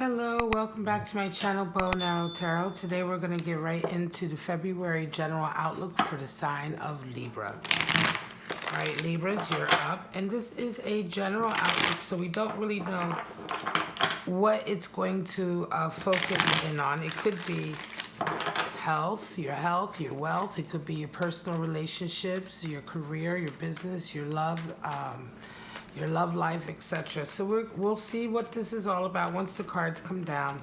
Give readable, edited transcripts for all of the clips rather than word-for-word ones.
Hello, welcome back to my channel, Bow and Arrow Tarot. Today we're going to get right into the February general outlook for the sign of Libra. All right, Libras, you're up. And this is a general outlook, so we don't really know what it's going to focus in on. It could be health, your wealth. It could be your personal relationships, your career, your business, your love life, etc. So we'll see what this is all about once the cards come down.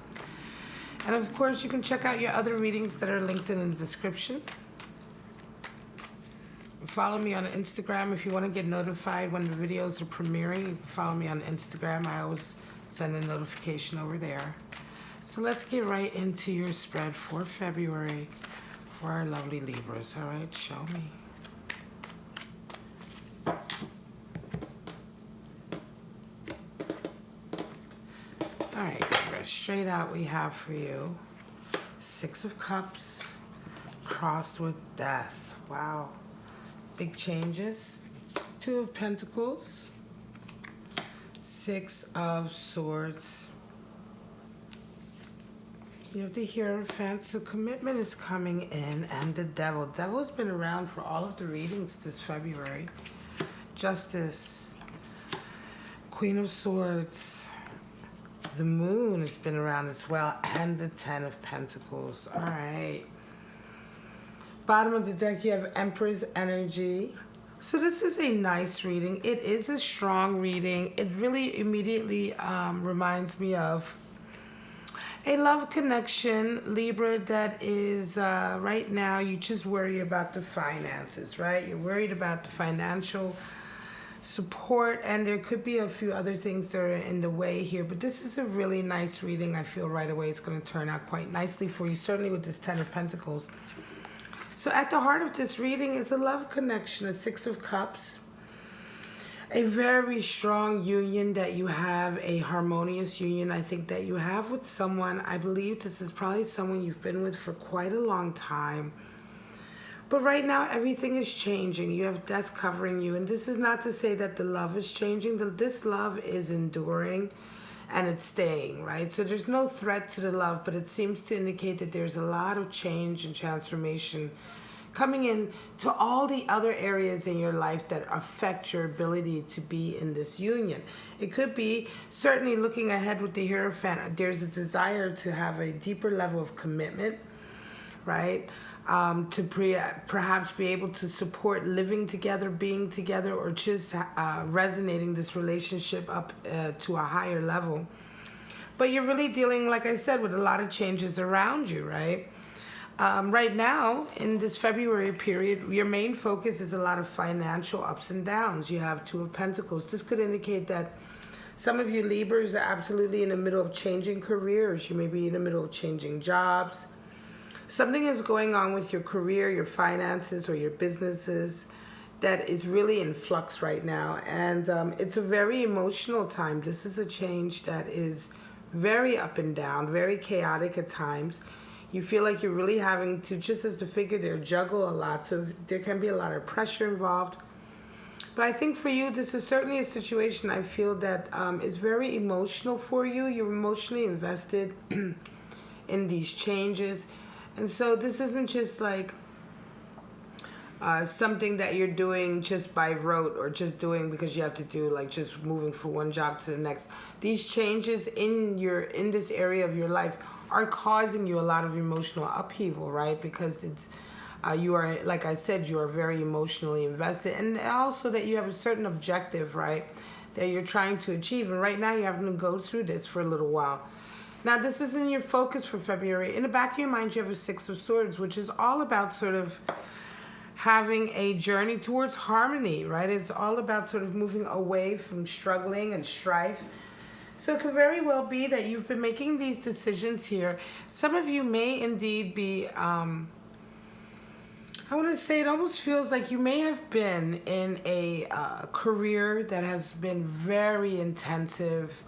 And of course, you can check out your other readings that are linked in the description. Follow me on Instagram if you want to get notified when the videos are premiering. You can follow me on Instagram. I always send a notification over there. So let's get right into your spread for February for our lovely Libras. All right, show me. All right, Libra, straight out we have for you Six of Cups crossed with Death. Wow, big changes. Two of Pentacles, Six of Swords. You have the Hierophant, so commitment is coming in, and the Devil. Devil's been around for all of the readings this February. Justice, Queen of Swords. The Moon has been around as well, and the Ten of Pentacles. All right. Bottom of the deck, you have Empress energy. So this is a nice reading. It is a strong reading. It really immediately reminds me of a love connection, Libra, that is right now you just worry about the finances, right? You're worried about the financial support, and there could be a few other things that are in the way here, but this is a really nice reading. I feel right away it's going to turn out quite nicely for you, certainly with this Ten of Pentacles. So at the heart of this reading is a love connection, a Six of Cups, a very strong union that you have, a harmonious union I think that you have with someone. I believe this is probably someone you've been with for quite a long time. But right now, everything is changing. You have death covering you. And this is not to say that the love is changing. This love is enduring and it's staying, right? So there's no threat to the love, but it seems to indicate that there's a lot of change and transformation coming in to all the other areas in your life that affect your ability to be in this union. It could be, certainly looking ahead with the Hierophant, there's a desire to have a deeper level of commitment, right? To perhaps be able to support living together, being together, or just resonating this relationship up to a higher level. But you're really dealing, like I said, with a lot of changes around you, right? Right now, in this February period, your main focus is a lot of financial ups and downs. You have Two of Pentacles. This could indicate that some of you Libras are absolutely in the middle of changing careers. You may be in the middle of changing jobs. Something is going on with your career, your finances, or your businesses that is really in flux right now. And it's a very emotional time. This is a change that is very up and down, very chaotic at times. You feel like you're really having to, just as the figure there, juggle a lot. So there can be a lot of pressure involved. But I think for you, this is certainly a situation I feel that is very emotional for you. You're emotionally invested in these changes. And so this isn't just like something that you're doing just by rote or just doing because you have to do, like just moving from one job to the next. These changes in this area of your life are causing you a lot of emotional upheaval, right? Because it's you are, like I said, you are very emotionally invested, and also that you have a certain objective, right, that you're trying to achieve. And right now you're having to go through this for a little while. Now, this isn't your focus for February. In the back of your mind, you have a Six of Swords, which is all about sort of having a journey towards harmony, right? It's all about sort of moving away from struggling and strife. So it could very well be that you've been making these decisions here. Some of you may indeed be, I want to say it almost feels like you may have been in a career that has been very intensive,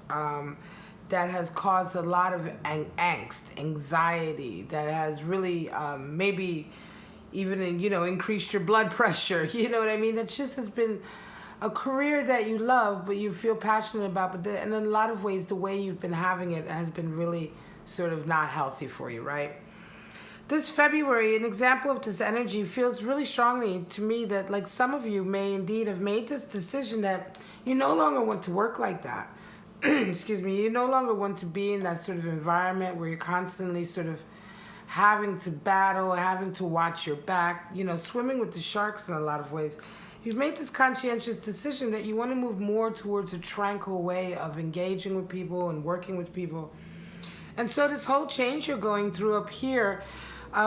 that has caused a lot of angst, anxiety, that has really maybe even, increased your blood pressure. You know what I mean? That just has been a career that you love, but you feel passionate about, but in a lot of ways, the way you've been having it has been really sort of not healthy for you, right? This February, an example of this energy feels really strongly to me that like some of you may indeed have made this decision that you no longer want to work like that. Excuse me, you no longer want to be in that sort of environment where you're constantly sort of having to battle, having to watch your back, you know, swimming with the sharks in a lot of ways. You've made this conscientious decision that you want to move more towards a tranquil way of engaging with people and working with people. And so this whole change you're going through up here,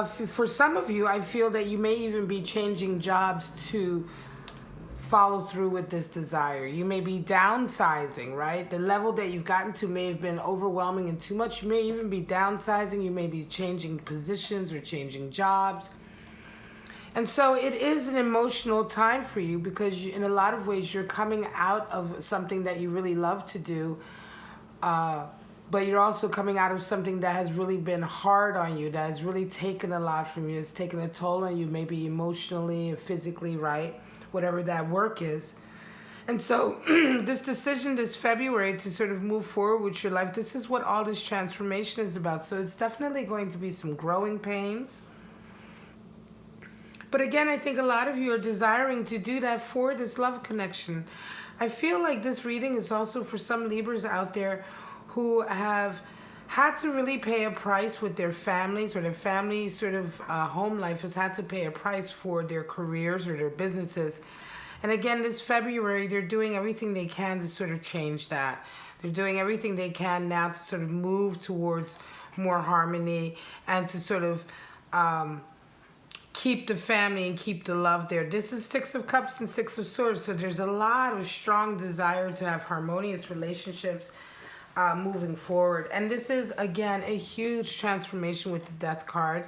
for some of you, I feel that you may even be changing jobs to follow through with this desire. You may be downsizing, right? The level that you've gotten to may have been overwhelming and too much. You may even be downsizing. You may be changing positions or changing jobs. And so it is an emotional time for you because in a lot of ways you're coming out of something that you really love to do, but you're also coming out of something that has really been hard on you, that has really taken a lot from you. It's taken a toll on you, maybe emotionally and physically, right? Whatever that work is. And so this decision this February to sort of move forward with your life, this is what all this transformation is about. So it's definitely going to be some growing pains. But again, I think a lot of you are desiring to do that for this love connection. I feel like this reading is also for some Libras out there who have had to really pay a price with their families, or their family sort of home life has had to pay a price for their careers or their businesses. And again, this February, they're doing everything they can to sort of change that. They're doing everything they can now to sort of move towards more harmony and to sort of keep the family and keep the love there. This is Six of Cups and Six of Swords, so there's a lot of strong desire to have harmonious relationships moving forward. And this is, again, a huge transformation with the Death card.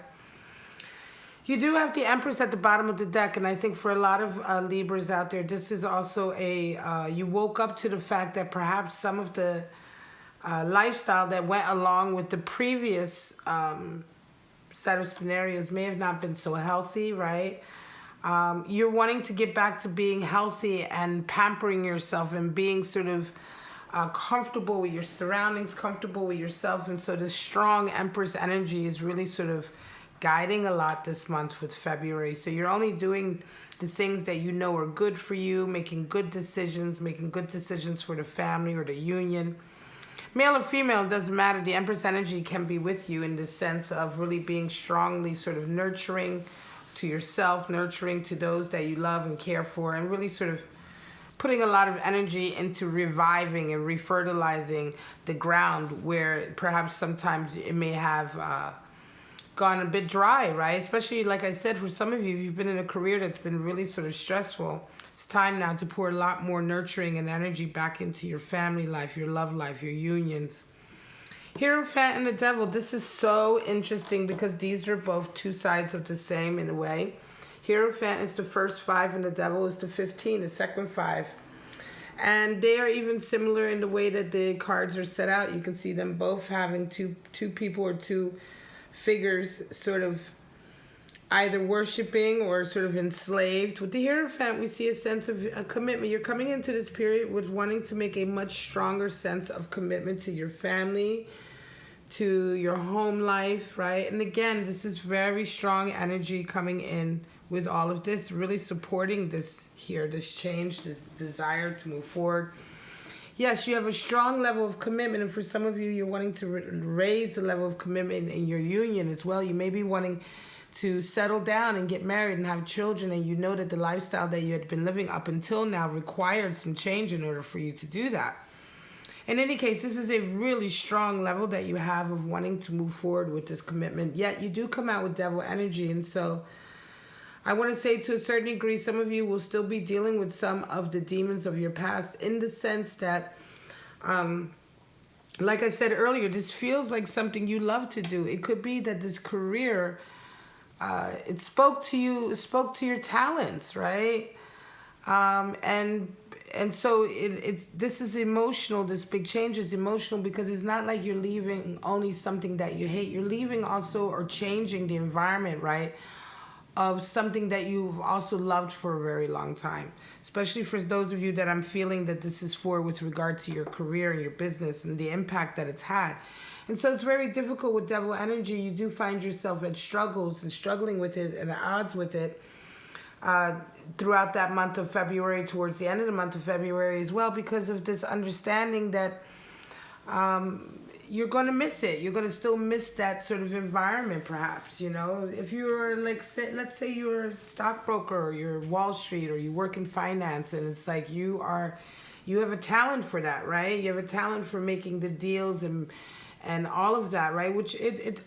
You do have the Empress at the bottom of the deck, and I think for a lot of Libras out there, this is also a, you woke up to the fact that perhaps some of the lifestyle that went along with the previous set of scenarios may have not been so healthy, right? You're wanting to get back to being healthy and pampering yourself and being sort of comfortable with your surroundings, comfortable with yourself. And so the strong Empress energy is really sort of guiding a lot this month with February. So you're only doing the things that you know are good for you, making good decisions for the family or the union. Male or female, it doesn't matter. The Empress energy can be with you in the sense of really being strongly sort of nurturing to yourself, nurturing to those that you love and care for, and really sort of putting a lot of energy into reviving and refertilizing the ground where perhaps sometimes it may have gone a bit dry, right? Especially, like I said, for some of you, you've been in a career that's been really sort of stressful. It's time now to pour a lot more nurturing and energy back into your family life, your love life, your unions. Hierophant and the Devil, this is so interesting because these are both two sides of the same in a way. Hierophant is the first 5 and the Devil is the 15, the second 5. And they are even similar in the way that the cards are set out. You can see them both having two people or two figures sort of either worshiping or sort of enslaved. With the Hierophant, we see a sense of a commitment. You're coming into this period with wanting to make a much stronger sense of commitment to your family, to your home life, right? And again, this is very strong energy coming in with all of this, really supporting this here, this change, this desire to move forward. Yes, you have a strong level of commitment, and for some of you, you're wanting to raise the level of commitment in your union as well. You may be wanting to settle down and get married and have children, and you know that the lifestyle that you had been living up until now required some change in order for you to do that. In any case, this is a really strong level that you have of wanting to move forward with this commitment, yet you do come out with Devil energy. And so I want to say, to a certain degree, some of you will still be dealing with some of the demons of your past, in the sense that, like I said earlier, this feels like something you love to do. It could be that this career, it spoke to you, it spoke to your talents, right? And so this is emotional. This big change is emotional because it's not like you're leaving only something that you hate. You're leaving also, or changing the environment, right, of something that you've also loved for a very long time, especially for those of you that I'm feeling that this is for with regard to your career and your business and the impact that it's had. And so it's very difficult with devil energy. You do find yourself at struggles and struggling with it and at odds with it throughout that month of February, towards the end of the month of February as well, because of this understanding that you're going to miss it. You're going to still miss that sort of environment, perhaps. You know, if you're like, let's say you're a stockbroker or you're Wall Street or you work in finance, and it's like you have a talent for that, right? You have a talent for making the deals and all of that, right? Which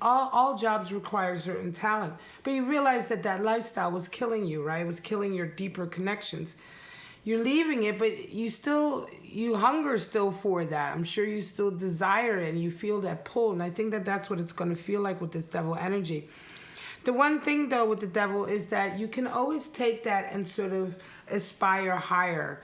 all jobs require certain talent. But you realize that lifestyle was killing you, right? It was killing your deeper connections. You're leaving it, but you hunger still for that. I'm sure you still desire it and you feel that pull. And I think that's what it's going to feel like with this devil energy. The one thing, though, with the devil is that you can always take that and sort of aspire higher.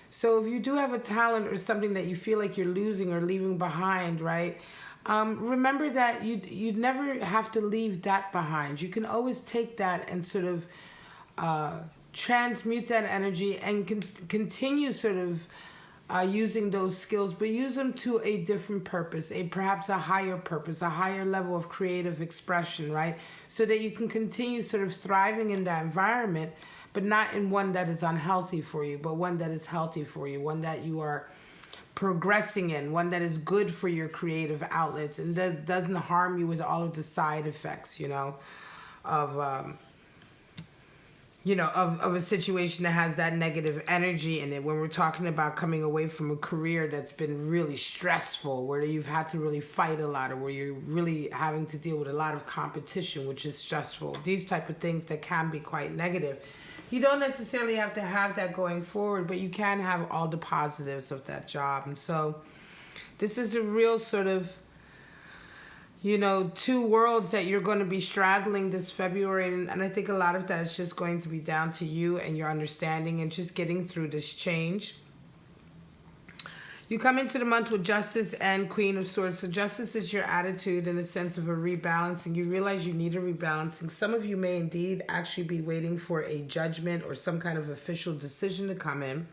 So if you do have a talent or something that you feel like you're losing or leaving behind, right? Remember that you never have to leave that behind. You can always take that and sort of transmute that energy and continue sort of using those skills, but use them to a different purpose, perhaps a higher purpose, a higher level of creative expression, right? So that you can continue sort of thriving in that environment, but not in one that is unhealthy for you, but one that is healthy for you, one that you are progressing in, one that is good for your creative outlets and that doesn't harm you with all of the side effects, of a situation that has that negative energy in it. When we're talking about coming away from a career that's been really stressful, where you've had to really fight a lot, or where you're really having to deal with a lot of competition, which is stressful, these type of things that can be quite negative. You don't necessarily have to have that going forward, but you can have all the positives of that job. And so this is a real sort of, two worlds that you're going to be straddling this February. And I think a lot of that is just going to be down to you and your understanding and just getting through this change. You come into the month with Justice and Queen of Swords. So Justice is your attitude in a sense of a rebalancing. You realize you need a rebalancing. Some of you may indeed actually be waiting for a judgment or some kind of official decision to come in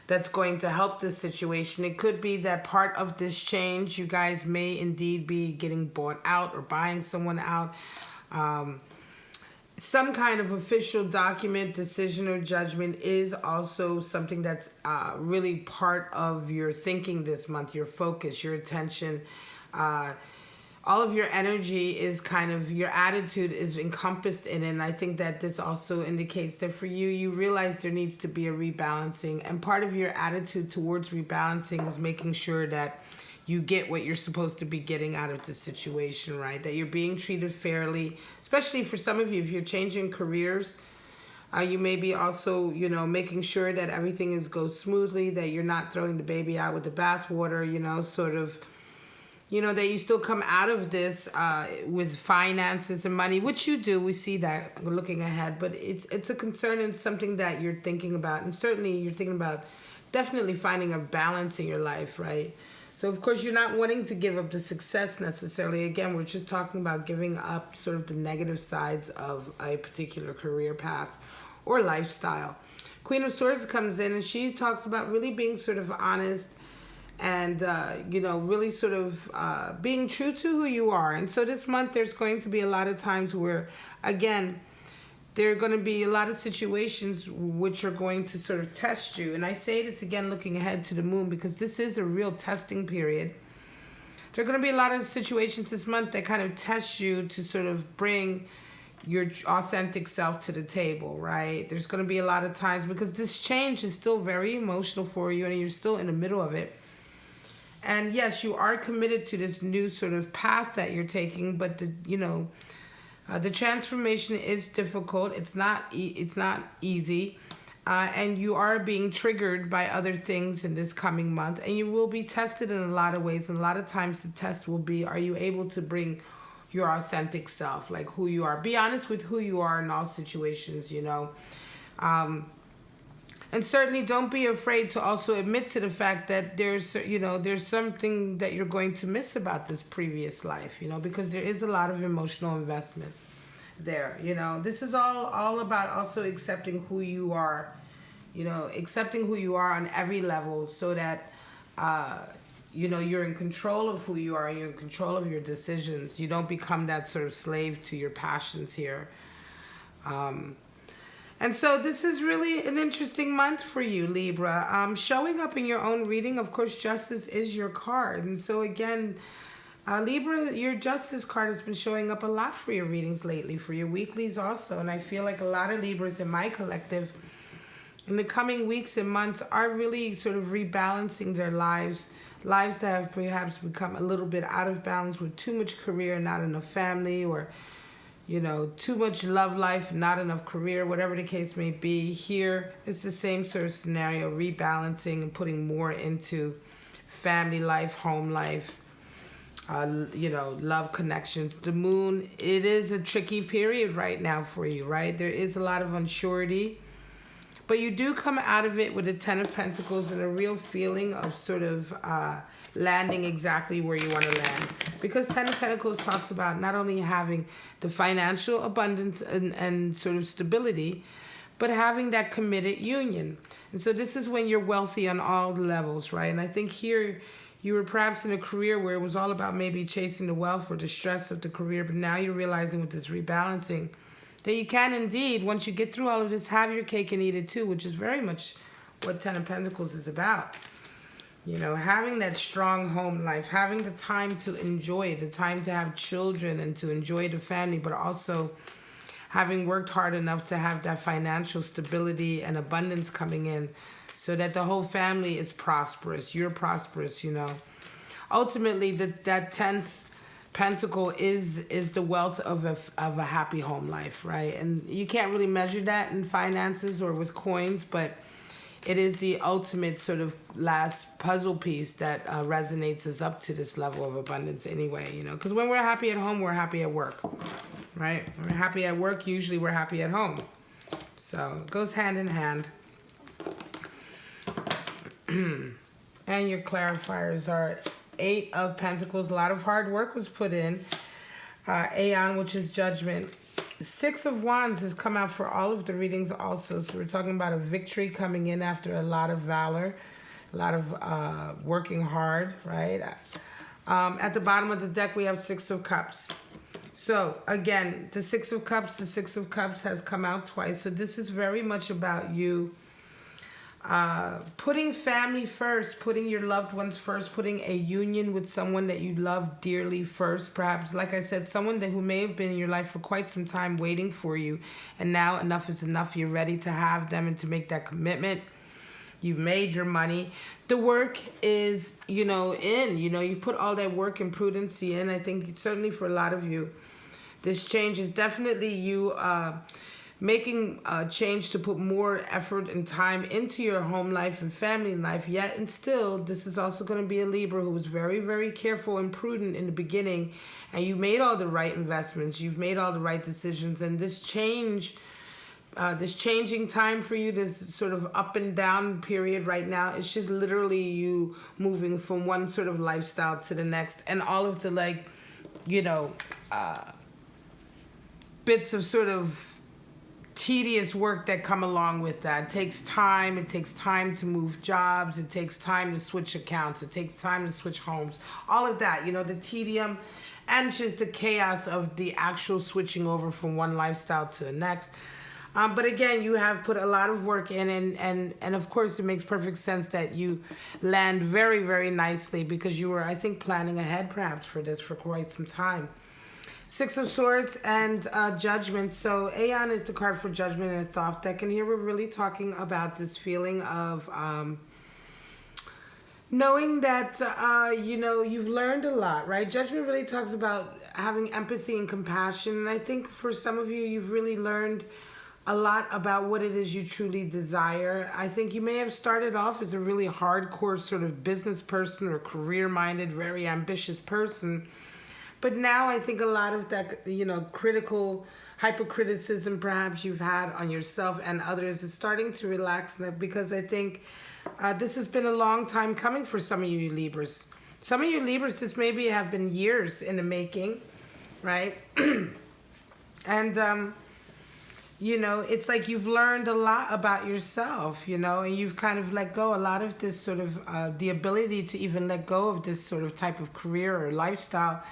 that's going to help this situation. It could be that part of this change, you guys may indeed be getting bought out or buying someone out. Some kind of official document, decision, or judgment is also something that's really part of your thinking this month, your focus, your attention. All of your energy is kind of, your attitude is encompassed in it. And I think that this also indicates that for you, you realize there needs to be a rebalancing. And part of your attitude towards rebalancing is making sure that you get what you're supposed to be getting out of the situation, right? That you're being treated fairly, especially for some of you, if you're changing careers. You may be also, making sure that everything goes smoothly, that you're not throwing the baby out with the bathwater, that you still come out of this with finances and money, which you do. We see that looking ahead, but it's a concern and something that you're thinking about. And certainly you're thinking about definitely finding a balance in your life, right? So, of course, you're not wanting to give up the success necessarily. Again, we're just talking about giving up sort of the negative sides of a particular career path or lifestyle. Queen of Swords comes in and she talks about really being sort of honest and, really sort of being true to who you are. And so this month there's going to be a lot of times where, again, there are going to be a lot of situations which are going to sort of test you. And I say this again looking ahead to the moon because this is a real testing period. There are going to be a lot of situations this month that kind of test you to sort of bring your authentic self to the table, right? There's going to be a lot of times because this change is still very emotional for you and you're still in the middle of it. And yes, you are committed to this new sort of path that you're taking, but the transformation is difficult. It's not easy. And you are being triggered by other things in this coming month. And you will be tested in a lot of ways. And a lot of times the test will be, are you able to bring your authentic self, like who you are? Be honest with who you are in all situations, And certainly don't be afraid to also admit to the fact that there's something that you're going to miss about this previous life, because there is a lot of emotional investment. there. You know, this is all about also accepting who you are. You know, accepting who you are on every level, so that you know, you're in control of who you are. You're in control of your decisions. You don't become that sort of slave to your passions here. And so this is really an interesting month for you, Libra. Showing up in your own reading, of course, Justice is your card. And so again, Libra, your Justice card has been showing up a lot for your readings lately, for your weeklies also. And I feel like a lot of Libras in my collective in the coming weeks and months are really sort of rebalancing their lives that have perhaps become a little bit out of balance with too much career, not enough family, or, you know, too much love life, not enough career, whatever the case may be. Here, it's the same sort of scenario, rebalancing and putting more into family life, home life, you know, love connections. The moon, it is a tricky period right now for you, right? There is a lot of unsurety. But you do come out of it with a Ten of Pentacles and a real feeling of sort of landing exactly where you want to land. Because Ten of Pentacles talks about not only having the financial abundance and sort of stability, but having that committed union. And so this is when you're wealthy on all levels, right? And I think here you were perhaps in a career where it was all about maybe chasing the wealth or the stress of the career, but now you're realizing with this rebalancing that you can indeed, once you get through all of this, have your cake and eat it too, which is very much what Ten of Pentacles is about. You know, having that strong home life, having the time to enjoy, the time to have children and to enjoy the family, but also having worked hard enough to have that financial stability and abundance coming in so that the whole family is prosperous. You're prosperous, you know. Ultimately, that 10th Pentacle is the wealth of a happy home life, right? And you can't really measure that in finances or with coins, but it is the ultimate sort of last puzzle piece that resonates us up to this level of abundance anyway, you know? Because when we're happy at home, we're happy at work, right? When we're happy at work, usually we're happy at home. So it goes hand in hand. And your clarifiers are 8 of Pentacles. A lot of hard work was put in. Aeon, which is judgment. 6 of Wands has come out for all of the readings also. So we're talking about a victory coming in after a lot of valor, a lot of working hard, right? At the bottom of the deck, we have 6 of Cups. So again, the 6 of Cups has come out twice. So this is very much about you putting family first, putting your loved ones first, putting a union with someone that you love dearly first. Perhaps, like I said, someone who may have been in your life for quite some time waiting for you. And now enough is enough. You're ready to have them and to make that commitment. You've made your money. The work is, you know, you put all that work and prudency in. I think certainly for a lot of you, this change is definitely you making a change to put more effort and time into your home life and family life. Yet and still, this is also going to be a Libra who was very, very careful and prudent in the beginning. And you made all the right investments. You've made all the right decisions. And this change, this changing time for you, this sort of up and down period right now, it's just literally you moving from one sort of lifestyle to the next. And all of the, like, you know, bits of sort of tedious work that come along with that. It takes time. It takes time to move jobs. It takes time to switch accounts. It takes time to switch homes. All of that, you know, the tedium and just the chaos of the actual switching over from one lifestyle to the next. But again, you have put a lot of work in, and of course, it makes perfect sense that you land very, very nicely because you were, I think, planning ahead perhaps for this for quite some time. 6 of Swords and Judgment. So Aeon is the card for Judgment and a Thoth deck. And here we're really talking about this feeling of knowing that, you know, you've learned a lot, right? Judgment really talks about having empathy and compassion. And I think for some of you, you've really learned a lot about what it is you truly desire. I think you may have started off as a really hardcore sort of business person or career-minded, very ambitious person. But now I think a lot of that, you know, critical hypercriticism perhaps you've had on yourself and others is starting to relax because I think this has been a long time coming for some of you Libras. Some of you Libras, this maybe have been years in the making, right? And, you know, it's like you've learned a lot about yourself, you know, and you've kind of let go a lot of this sort of, the ability to even let go of this sort of type of career or lifestyle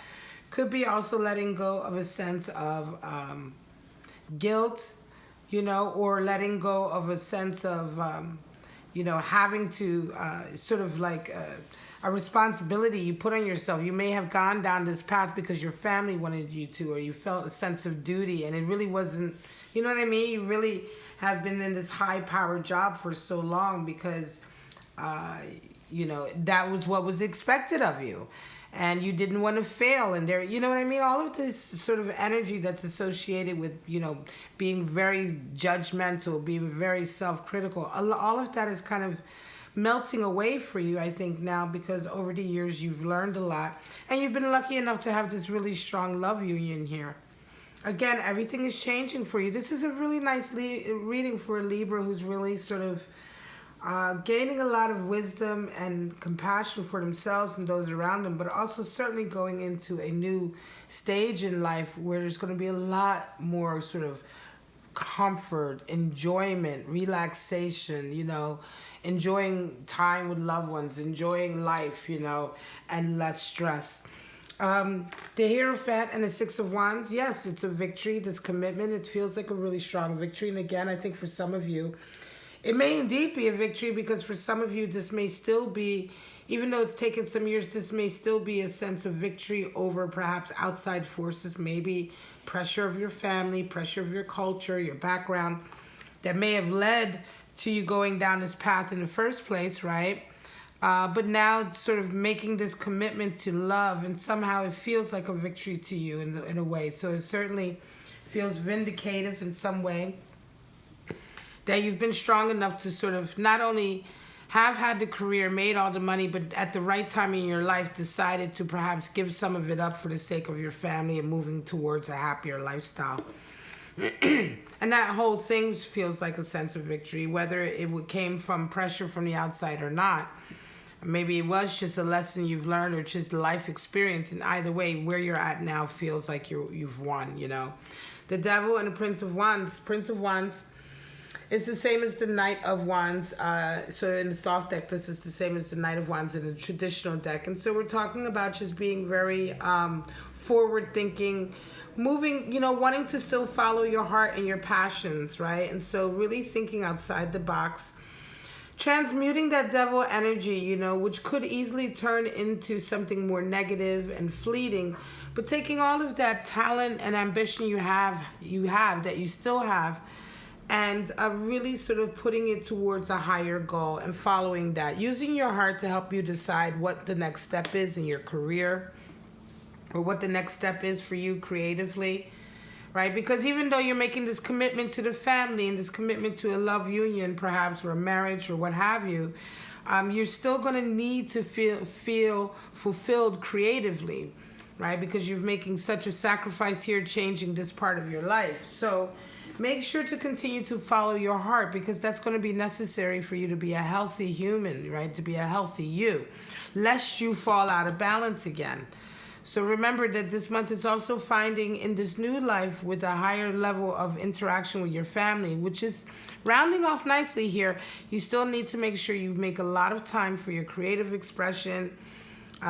could be also letting go of a sense of guilt, you know, or letting go of a sense of, you know, having to sort of like a responsibility you put on yourself. You may have gone down this path because your family wanted you to, or you felt a sense of duty, and it really wasn't, you know what I mean? You really have been in this high-powered job for so long because, you know, that was what was expected of you. And you didn't want to fail, and there, you know what I mean? All of this sort of energy that's associated with, you know, being very judgmental, being very self-critical, all of that is kind of melting away for you, I think, now, because over the years you've learned a lot, and you've been lucky enough to have this really strong love union here. Again, everything is changing for you. This is a really nice reading for a Libra who's really sort of gaining a lot of wisdom and compassion for themselves and those around them, but also certainly going into a new stage in life where there's going to be a lot more sort of comfort, enjoyment, relaxation, you know, enjoying time with loved ones, enjoying life, you know, and less stress. The Hierophant and the Six of Wands, yes, it's a victory, this commitment. It feels like a really strong victory. And again, I think for some of you, it may indeed be a victory, because for some of you, this may still be, even though it's taken some years, this may still be a sense of victory over perhaps outside forces, maybe pressure of your family, pressure of your culture, your background, that may have led to you going down this path in the first place, right? But now sort of making this commitment to love, and somehow it feels like a victory to you in a way. So it certainly feels vindicative in some way, that you've been strong enough to sort of not only have had the career, made all the money, but at the right time in your life decided to perhaps give some of it up for the sake of your family and moving towards a happier lifestyle. And that whole thing feels like a sense of victory, whether it came from pressure from the outside or not. Maybe it was just a lesson you've learned, or just life experience. And either way, where you're at now feels like you've won, you know. The Devil and the Prince of Wands. Prince of Wands is the same as the Knight of Wands. So in the Thoth deck, this is the same as the Knight of Wands in the traditional deck. And so we're talking about just being very forward-thinking, moving, you know, wanting to still follow your heart and your passions, right? And so really thinking outside the box. Transmuting that devil energy, you know, which could easily turn into something more negative and fleeting, but taking all of that talent and ambition you have, that you still have, and really sort of putting it towards a higher goal and following that. Using your heart to help you decide what the next step is in your career, or what the next step is for you creatively, right? Because even though you're making this commitment to the family and this commitment to a love union, perhaps, or a marriage, or what have you, you're still going to need to feel fulfilled creatively, right? Because you're making such a sacrifice here, changing this part of your life. So make sure to continue to follow your heart, because that's going to be necessary for you to be a healthy human, right? To be a healthy you, lest you fall out of balance again. So remember that this month is also finding in this new life with a higher level of interaction with your family, which is rounding off nicely here. You still need to make sure you make a lot of time for your creative expression.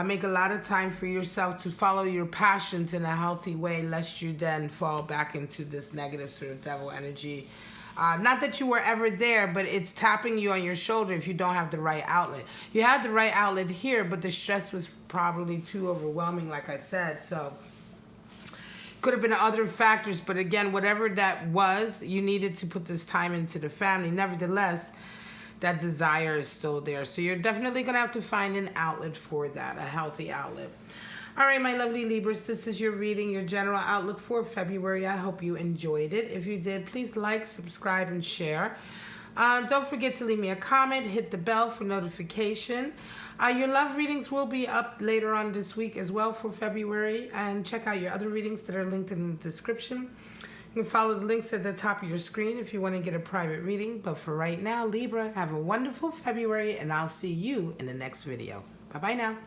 Make a lot of time for yourself to follow your passions in a healthy way, lest you then fall back into this negative sort of devil energy. Not that you were ever there, but it's tapping you on your shoulder if you don't have the right outlet. You had the right outlet here, but the stress was probably too overwhelming, like I said. So could have been other factors, but again, whatever that was, you needed to put this time into the family. Nevertheless, that desire is still there. So you're definitely going to have to find an outlet for that, a healthy outlet. All right, my lovely Libras, this is your reading, your general outlook for February. I hope you enjoyed it. If you did, please like, subscribe, and share. Don't forget to leave me a comment, hit the bell for notification. Your love readings will be up later on this week as well for February. And check out your other readings that are linked in the description. You can follow the links at the top of your screen if you want to get a private reading. But for right now, Libra, have a wonderful February, and I'll see you in the next video. Bye-bye now.